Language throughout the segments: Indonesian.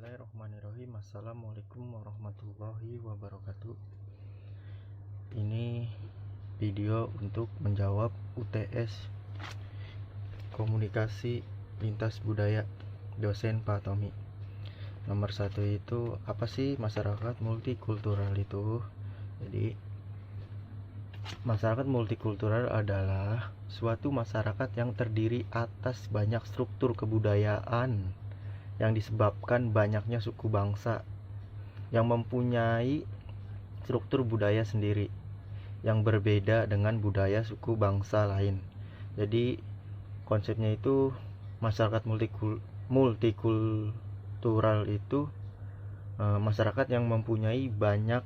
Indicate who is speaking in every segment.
Speaker 1: Bismillahirrahmanirrahim. Assalamualaikum warahmatullahi wabarakatuh. Ini video untuk menjawab UTS Komunikasi Lintas Budaya dosen Pak Tommy. Nomor 1 itu apa sih masyarakat multikultural itu? Jadi masyarakat multikultural adalah suatu masyarakat yang terdiri atas banyak struktur kebudayaan yang disebabkan banyaknya suku bangsa yang mempunyai struktur budaya sendiri yang berbeda dengan budaya suku bangsa lain. Jadi konsepnya itu masyarakat multikultural itu masyarakat yang mempunyai banyak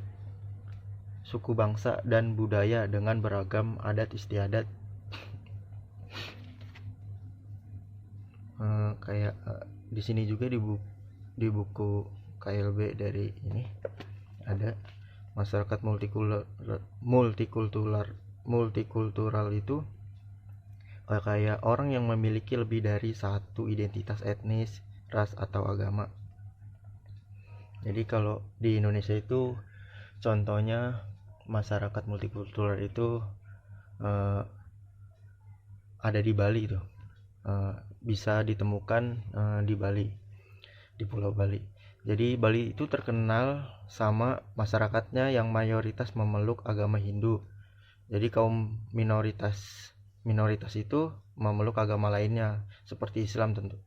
Speaker 1: suku bangsa dan budaya dengan beragam adat istiadat. Kayak di sini juga di buku KLB dari ini ada masyarakat multikultural itu kayak orang yang memiliki lebih dari satu identitas etnis, ras atau agama. Jadi kalau di Indonesia itu contohnya masyarakat multikultural itu ada di Bali itu. Bisa ditemukan di Bali, di Pulau Bali. Jadi Bali itu terkenal sama masyarakatnya yang mayoritas memeluk agama Hindu. Jadi kaum minoritas itu memeluk agama lainnya seperti Islam tentu.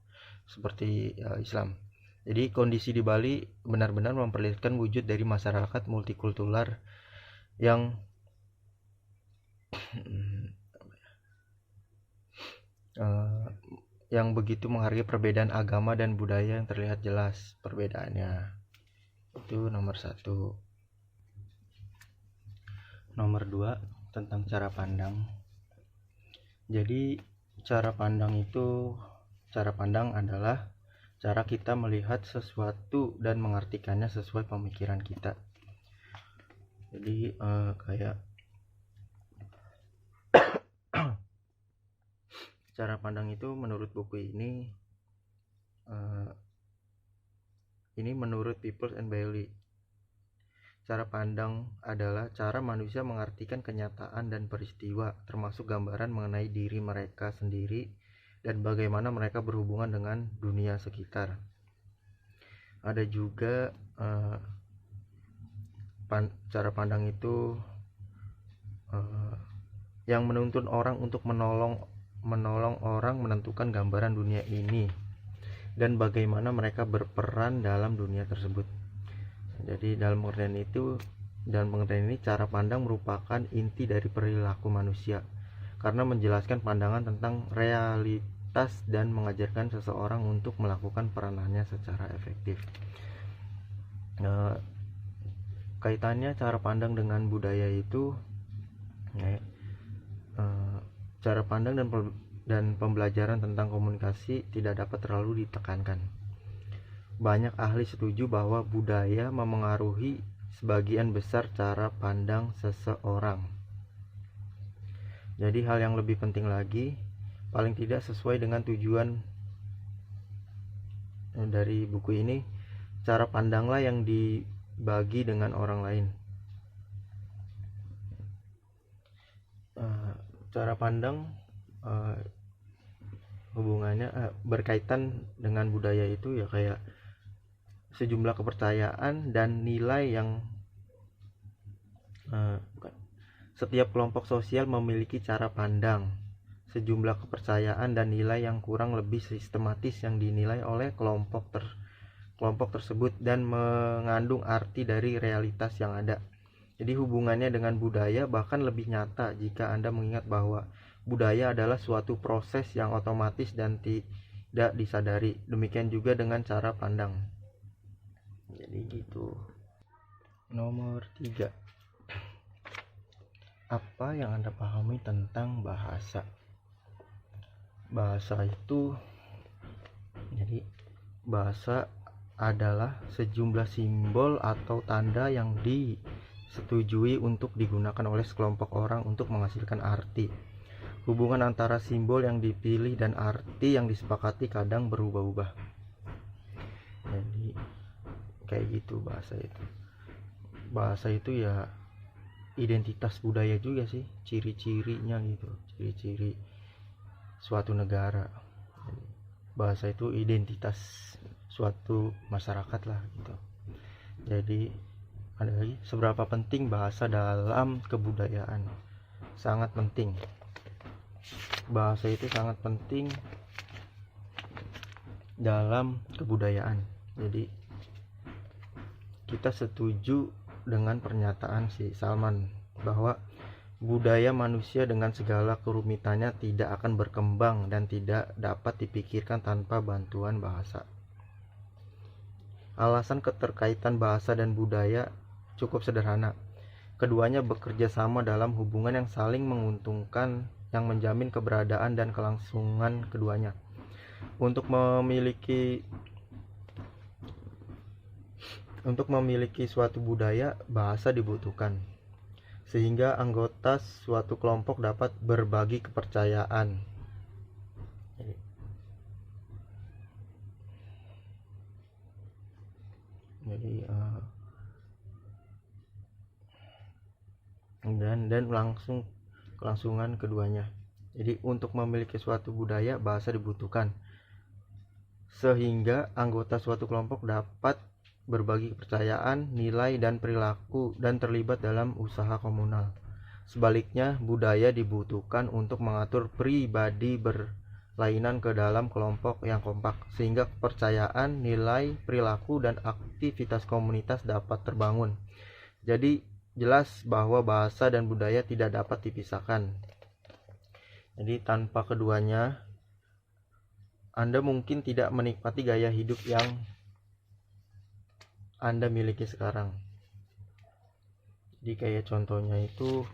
Speaker 1: Seperti Islam. Jadi kondisi di Bali benar-benar memperlihatkan wujud dari masyarakat multikultural yang begitu menghargai perbedaan agama dan budaya yang terlihat jelas perbedaannya. Itu nomor 1. Nomor 2 tentang cara pandang. Jadi cara pandang adalah cara kita melihat sesuatu dan mengartikannya sesuai pemikiran kita. Jadi kayak cara pandang itu menurut buku ini menurut Peoples and Bailey. Cara pandang adalah cara manusia mengartikan kenyataan dan peristiwa, termasuk gambaran mengenai diri mereka sendiri dan bagaimana mereka berhubungan dengan dunia sekitar. Ada juga cara pandang itu yang menuntun orang untuk menolong orang menentukan gambaran dunia ini dan bagaimana mereka berperan dalam dunia tersebut. Jadi dalam pengertian ini cara pandang merupakan inti dari perilaku manusia karena menjelaskan pandangan tentang realitas dan mengajarkan seseorang untuk melakukan peranannya secara efektif. Kaitannya cara pandang dengan budaya itu cara pandang dan pembelajaran tentang komunikasi tidak dapat terlalu ditekankan. Banyak ahli setuju bahwa budaya memengaruhi sebagian besar cara pandang seseorang. Jadi hal yang lebih penting lagi, paling tidak sesuai dengan tujuan dari buku ini, cara pandanglah yang dibagi dengan orang lain. Cara pandang hubungannya berkaitan dengan budaya itu ya kayak sejumlah kepercayaan dan nilai yang setiap kelompok sosial memiliki cara pandang, sejumlah kepercayaan dan nilai yang kurang lebih sistematis yang dinilai oleh kelompok tersebut dan mengandung arti dari realitas yang ada. Jadi hubungannya dengan budaya bahkan lebih nyata jika Anda mengingat bahwa budaya adalah suatu proses yang otomatis dan tidak disadari. Demikian juga dengan cara pandang. Jadi gitu. Nomor 3. Apa yang Anda pahami tentang bahasa? Bahasa itu bahasa adalah sejumlah simbol atau tanda yang disetujui untuk digunakan oleh sekelompok orang untuk menghasilkan arti. Hubungan antara simbol yang dipilih dan arti yang disepakati kadang berubah-ubah. Jadi kayak gitu. Bahasa itu ya identitas budaya juga sih, ciri-cirinya gitu, ciri-ciri suatu negara. Bahasa itu identitas suatu masyarakat lah gitu. Jadi ada lagi, seberapa penting bahasa dalam kebudayaan? Sangat penting. Bahasa itu sangat penting dalam kebudayaan. Jadi kita setuju dengan pernyataan si Salman bahwa budaya manusia dengan segala kerumitannya tidak akan berkembang dan tidak dapat dipikirkan tanpa bantuan bahasa. Alasan keterkaitan bahasa dan budaya cukup sederhana. Keduanya bekerja sama dalam hubungan yang saling menguntungkan yang menjamin keberadaan dan kelangsungan keduanya. Untuk memiliki suatu budaya, bahasa dibutuhkan, sehingga anggota suatu kelompok dapat berbagi kepercayaan. Dan kelangsungan keduanya. Jadi untuk memiliki suatu budaya, bahasa dibutuhkan, sehingga anggota suatu kelompok dapat berbagi kepercayaan, nilai, dan perilaku dan terlibat dalam usaha komunal. Sebaliknya, budaya dibutuhkan untuk mengatur pribadi berlainan ke dalam kelompok yang kompak, sehingga kepercayaan, nilai, perilaku, dan aktivitas komunitas dapat terbangun. Jadi jelas bahwa bahasa dan budaya tidak dapat dipisahkan. Jadi tanpa keduanya, Anda mungkin tidak menikmati gaya hidup yang Anda miliki sekarang. Jadi kayak contohnya itu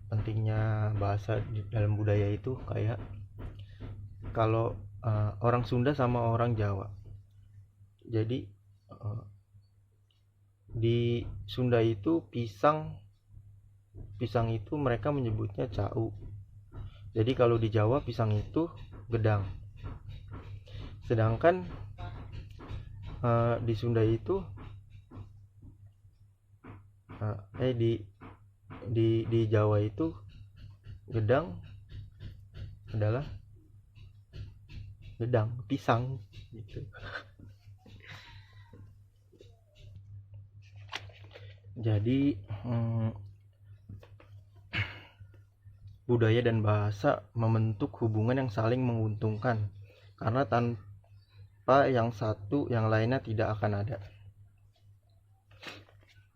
Speaker 1: pentingnya bahasa dalam budaya itu kayak kalau orang Sunda sama orang Jawa. Jadi di Sunda itu pisang itu mereka menyebutnya cau. Jadi kalau di Jawa pisang itu gedang. Sedangkan di Sunda itu di Jawa itu gedang adalah gedang pisang gitu. Jadi budaya dan bahasa membentuk hubungan yang saling menguntungkan, karena tanpa yang satu yang lainnya tidak akan ada.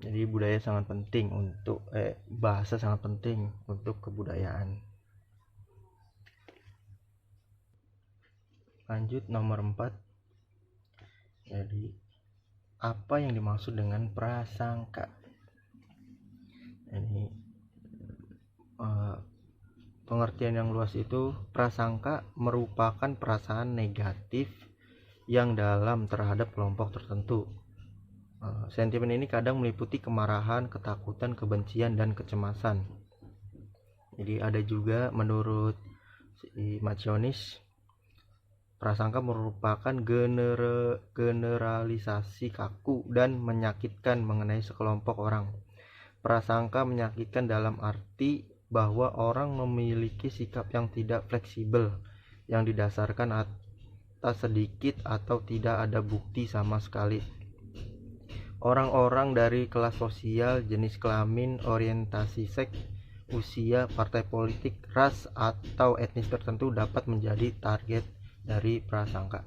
Speaker 1: Jadi budaya sangat penting untuk bahasa sangat penting untuk kebudayaan. Lanjut nomor 4. Jadi apa yang dimaksud dengan prasangka? Ini pengertian yang luas itu, prasangka merupakan perasaan negatif yang dalam terhadap kelompok tertentu. Sentimen ini kadang meliputi kemarahan, ketakutan, kebencian, dan kecemasan. Jadi ada juga menurut si Macionis, prasangka merupakan generalisasi kaku dan menyakitkan mengenai sekelompok orang. Prasangka menyakitkan dalam arti bahwa orang memiliki sikap yang tidak fleksibel, yang didasarkan atas sedikit atau tidak ada bukti sama sekali. Orang-orang dari kelas sosial, jenis kelamin, orientasi seks, usia, partai politik, ras, atau etnis tertentu dapat menjadi target dari prasangka.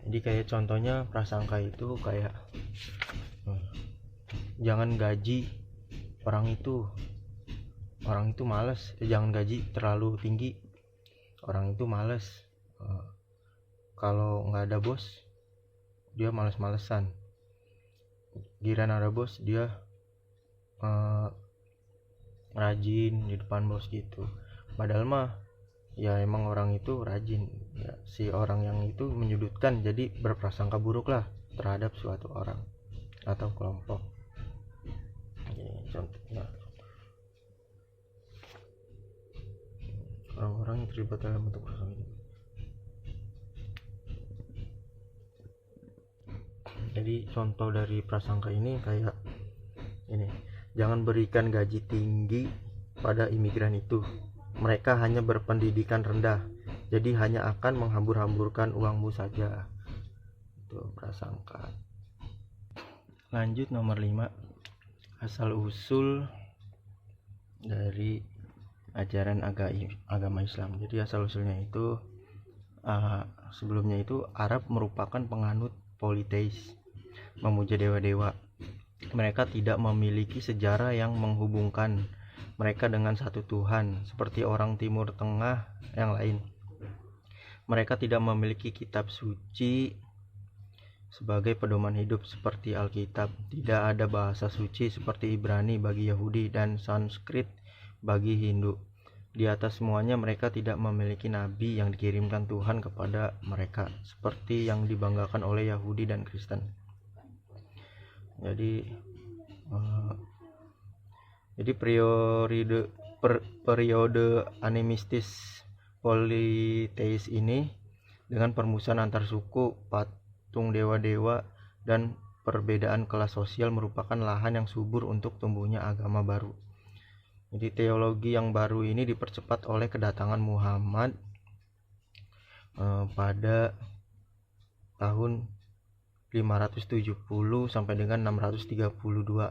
Speaker 1: Jadi kayak contohnya prasangka itu kayak jangan gaji orang itu malas, jangan gaji terlalu tinggi, orang itu malas, kalau nggak ada bos dia malas-malesan, giliran ada bos dia rajin di depan bos gitu. Padahal mah ya emang orang itu rajin ya, si orang yang itu menyudutkan, jadi berprasangka buruk lah terhadap suatu orang atau kelompok. Ini contohnya, orang-orang yang terlibat dalam bentuk prasangka. Jadi contoh dari prasangka ini kayak ini, jangan berikan gaji tinggi pada imigran itu, mereka hanya berpendidikan rendah, jadi hanya akan menghambur-hamburkan uangmu saja. Itu prasangka. Lanjut nomor 5, asal usul dari ajaran agama Islam. Jadi asal usulnya itu sebelumnya itu Arab merupakan penganut politeis, memuja dewa-dewa. Mereka tidak memiliki sejarah yang menghubungkan mereka dengan satu Tuhan seperti orang Timur Tengah yang lain. Mereka tidak memiliki kitab suci sebagai pedoman hidup seperti Alkitab. Tidak ada bahasa suci seperti Ibrani bagi Yahudi dan Sanskrit bagi Hindu. Di atas semuanya, mereka tidak memiliki nabi yang dikirimkan Tuhan kepada mereka seperti yang dibanggakan oleh Yahudi dan Kristen. Jadi periode animistis politeis ini dengan permusuhan antar suku, patung dewa-dewa, dan perbedaan kelas sosial merupakan lahan yang subur untuk tumbuhnya agama baru. Jadi teologi yang baru ini dipercepat oleh kedatangan Muhammad pada tahun 570 sampai dengan 632.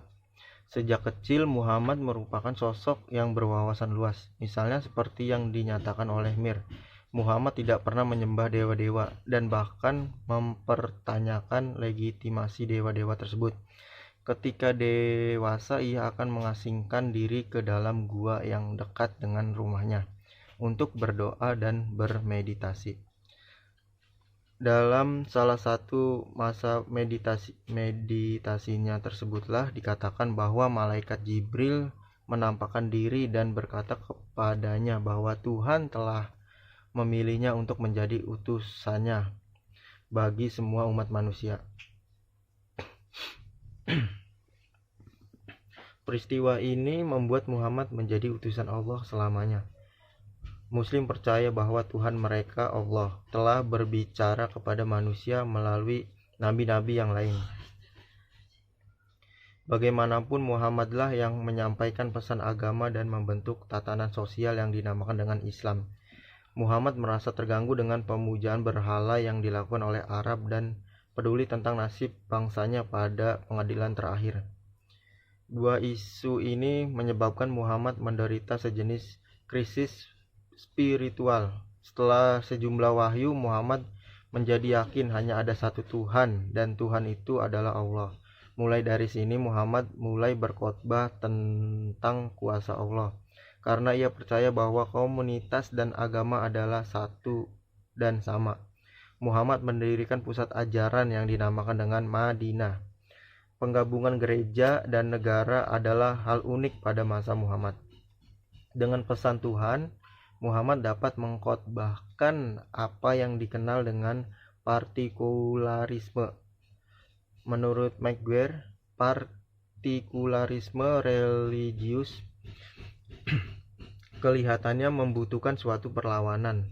Speaker 1: Sejak kecil Muhammad merupakan sosok yang berwawasan luas. Misalnya seperti yang dinyatakan oleh Mir, Muhammad tidak pernah menyembah dewa-dewa dan bahkan mempertanyakan legitimasi dewa-dewa tersebut. Ketika dewasa, ia akan mengasingkan diri ke dalam gua yang dekat dengan rumahnya untuk berdoa dan bermeditasi. Dalam salah satu masa meditasinya tersebutlah dikatakan bahwa malaikat Jibril menampakkan diri dan berkata kepadanya bahwa Tuhan telah memilihnya untuk menjadi utusannya bagi semua umat manusia. Peristiwa ini membuat Muhammad menjadi utusan Allah selamanya. Muslim percaya bahwa Tuhan mereka, Allah, telah berbicara kepada manusia melalui nabi-nabi yang lain. Bagaimanapun, Muhammadlah yang menyampaikan pesan agama dan membentuk tatanan sosial yang dinamakan dengan Islam. Muhammad merasa terganggu dengan pemujaan berhala yang dilakukan oleh Arab dan peduli tentang nasib bangsanya pada pengadilan terakhir. Dua isu ini menyebabkan Muhammad menderita sejenis krisis spiritual. Setelah sejumlah wahyu, Muhammad menjadi yakin hanya ada satu Tuhan dan Tuhan itu adalah Allah. Mulai dari sini Muhammad mulai berkhotbah tentang kuasa Allah, karena ia percaya bahwa komunitas dan agama adalah satu dan sama. Muhammad mendirikan pusat ajaran yang dinamakan dengan Madinah. Penggabungan gereja dan negara adalah hal unik pada masa Muhammad. Dengan pesan Tuhan, Muhammad dapat mengkhotbahkan apa yang dikenal dengan partikularisme. Menurut McGuire, partikularisme religius kelihatannya membutuhkan suatu perlawanan.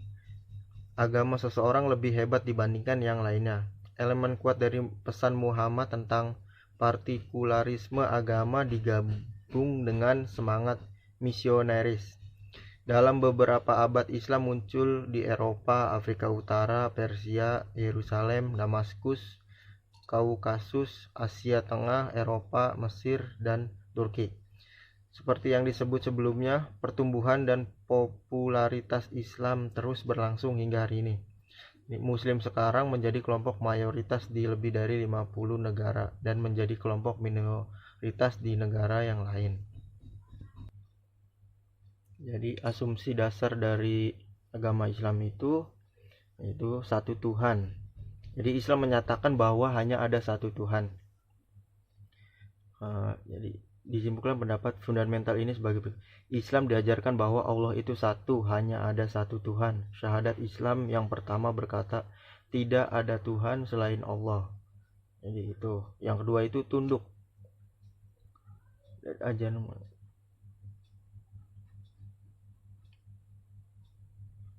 Speaker 1: Agama seseorang lebih hebat dibandingkan yang lainnya. Elemen kuat dari pesan Muhammad tentang partikularisme agama digabung dengan semangat misionaris. Dalam beberapa abad, Islam muncul di Eropa, Afrika Utara, Persia, Yerusalem, Damaskus, Kaukasus, Asia Tengah, Eropa, Mesir, dan Turki. Seperti yang disebut sebelumnya, pertumbuhan dan popularitas Islam terus berlangsung hingga hari ini. Muslim sekarang menjadi kelompok mayoritas di lebih dari 50 negara dan menjadi kelompok minoritas di negara yang lain. Jadi asumsi dasar dari agama Islam itu satu Tuhan. Jadi Islam menyatakan bahwa hanya ada satu Tuhan. Jadi disimpulkan pendapat fundamental ini sebagai berikut. Islam diajarkan bahwa Allah itu satu, hanya ada satu Tuhan. Syahadat Islam yang pertama berkata, tidak ada Tuhan selain Allah. Jadi itu. Yang kedua itu tunduk.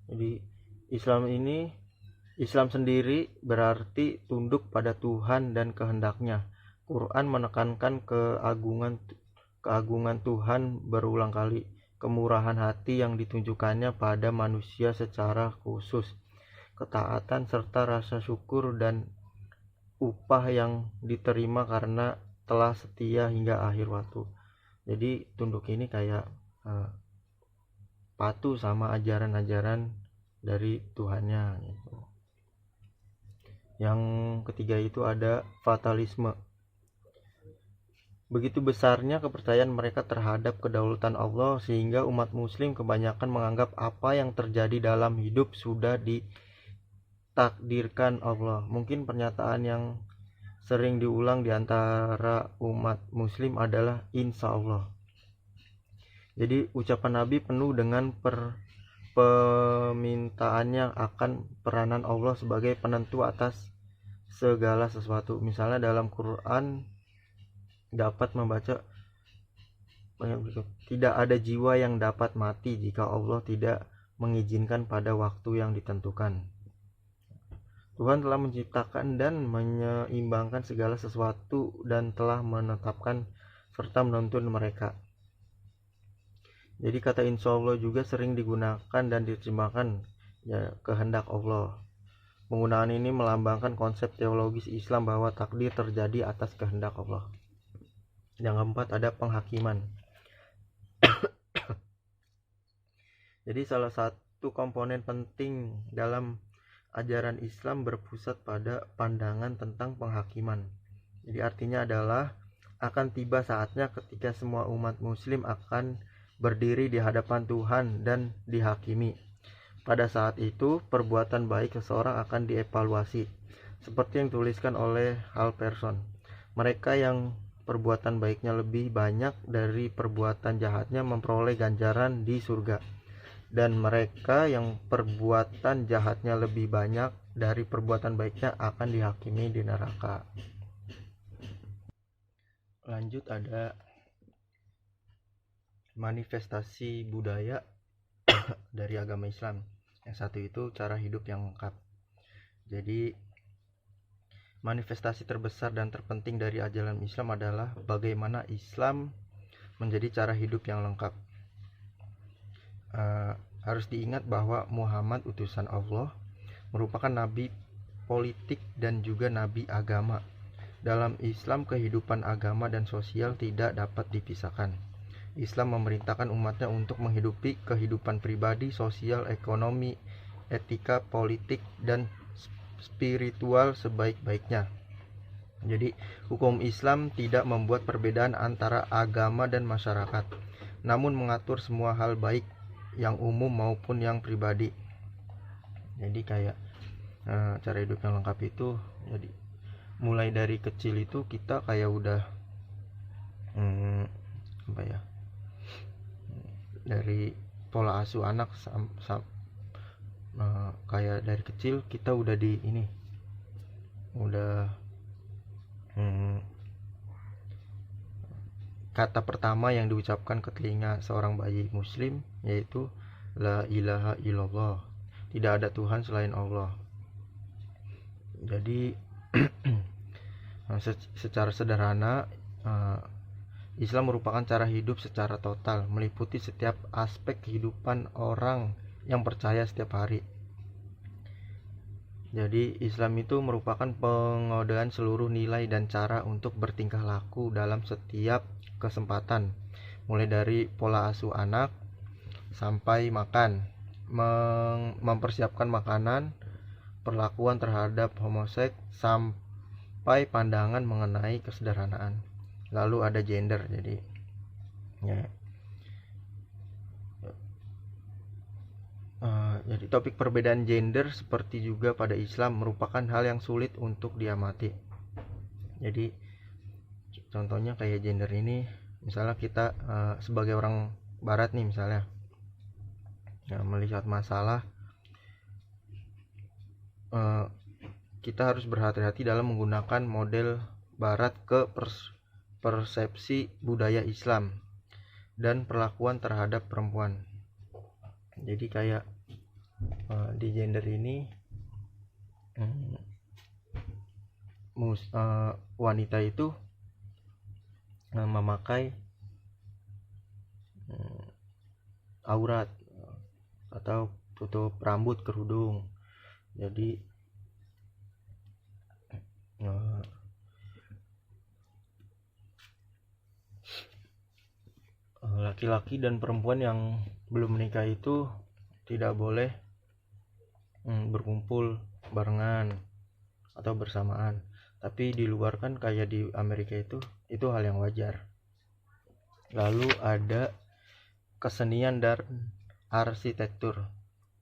Speaker 1: Jadi Islam ini Islam sendiri berarti tunduk pada Tuhan dan kehendaknya. Quran menekankan keagungan Tuhan berulang kali, kemurahan hati yang ditunjukkannya pada manusia secara khusus, ketaatan serta rasa syukur dan upah yang diterima karena telah setia hingga akhir waktu. Jadi tunduk ini kayak patuh sama ajaran-ajaran dari Tuhannya gitu. Yang ketiga itu ada fatalisme. Begitu besarnya kepercayaan mereka terhadap kedaulatan Allah sehingga umat muslim kebanyakan menganggap apa yang terjadi dalam hidup sudah ditakdirkan Allah. Mungkin pernyataan yang sering diulang di antara umat muslim adalah insya Allah. Jadi ucapan Nabi penuh dengan permintaannya akan peranan Allah sebagai penentu atas segala sesuatu. Misalnya dalam Quran dapat membaca tidak ada jiwa yang dapat mati jika Allah tidak mengizinkan pada waktu yang ditentukan. Tuhan telah menciptakan dan menyeimbangkan segala sesuatu dan telah menetapkan serta menuntun mereka. Jadi kata insya Allah juga sering digunakan dan diterjemahkan ya, kehendak Allah. Penggunaan ini melambangkan konsep teologis Islam bahwa takdir terjadi atas kehendak Allah. Yang keempat ada penghakiman. Jadi salah satu komponen penting dalam ajaran Islam berpusat pada pandangan tentang penghakiman. Jadi artinya adalah akan tiba saatnya ketika semua umat muslim akan berdiri di hadapan Tuhan dan dihakimi. Pada saat itu perbuatan baik seseorang akan dievaluasi seperti yang dituliskan oleh Halperson. Mereka yang perbuatan baiknya lebih banyak dari perbuatan jahatnya memperoleh ganjaran di surga, dan mereka yang perbuatan jahatnya lebih banyak dari perbuatan baiknya akan dihakimi di neraka. Lanjut ada manifestasi budaya dari agama Islam. Yang satu itu cara hidup yang lengkap. Jadi manifestasi terbesar dan terpenting dari ajaran Islam adalah bagaimana Islam menjadi cara hidup yang lengkap. Harus diingat bahwa Muhammad utusan Allah merupakan nabi politik dan juga nabi agama. Dalam Islam, kehidupan agama dan sosial tidak dapat dipisahkan. Islam memerintahkan umatnya untuk menghidupi kehidupan pribadi, sosial, ekonomi, etika, politik, dan spiritual sebaik-baiknya. Jadi, hukum Islam tidak membuat perbedaan antara agama dan masyarakat, namun mengatur semua hal baik yang umum maupun yang pribadi. Jadi kayak cara hidup yang lengkap itu, jadi mulai dari kecil itu kita kayak udah dari pola asuh anak kayak dari kecil kita udah kata pertama yang diucapkan ke telinga seorang bayi muslim yaitu la ilaha illallah, tidak ada Tuhan selain Allah. Jadi secara sederhana Islam merupakan cara hidup secara total, meliputi setiap aspek kehidupan orang yang percaya setiap hari. Jadi Islam itu merupakan pengodaan seluruh nilai dan cara untuk bertingkah laku dalam setiap kesempatan, mulai dari pola asuh anak sampai makan, mempersiapkan makanan, perlakuan terhadap homoseks, sampai pandangan mengenai kesederhanaan. Lalu ada gender, jadi jadi topik perbedaan gender seperti juga pada Islam merupakan hal yang sulit untuk diamati. Jadi contohnya kayak gender ini, misalnya kita sebagai orang barat nih misalnya melihat masalah, kita harus berhati-hati dalam menggunakan model barat ke persepsi budaya Islam dan perlakuan terhadap perempuan. Jadi kayak di gender ini wanita itu memakai aurat atau tutup rambut, kerudung. Jadi laki-laki dan perempuan yang belum menikah itu tidak boleh berkumpul barengan atau bersamaan. Tapi di luar kan kayak di Amerika itu hal yang wajar. Lalu ada kesenian dan arsitektur.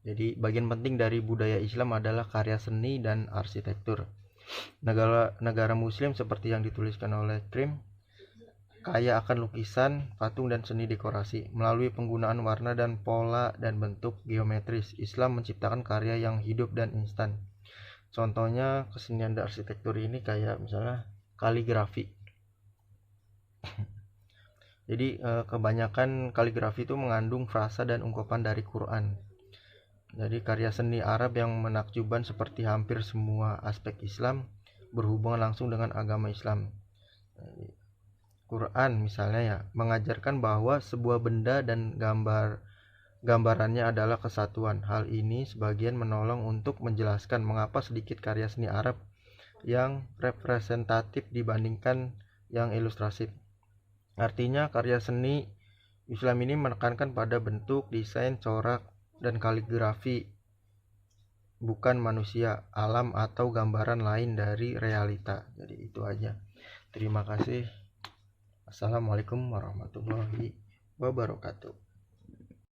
Speaker 1: Jadi bagian penting dari budaya Islam adalah karya seni dan arsitektur. Negara Muslim seperti yang dituliskan oleh Krim kaya akan lukisan, patung dan seni dekorasi. Melalui penggunaan warna dan pola dan bentuk geometris, Islam menciptakan karya yang hidup dan instan. Contohnya kesenian dan arsitektur ini kayak misalnya kaligrafi. Jadi kebanyakan kaligrafi itu mengandung frasa dan ungkapan dari Quran. Jadi karya seni Arab yang menakjubkan seperti hampir semua aspek Islam berhubungan langsung dengan agama Islam. Quran misalnya ya mengajarkan bahwa sebuah benda dan gambarannya adalah kesatuan. Hal ini sebagian menolong untuk menjelaskan mengapa sedikit karya seni Arab yang representatif dibandingkan yang ilustratif. Artinya karya seni Islam ini menekankan pada bentuk, desain, corak, dan kaligrafi, bukan manusia, alam, atau gambaran lain dari realita. Jadi itu aja. Terima kasih. Assalamualaikum warahmatullahi wabarakatuh.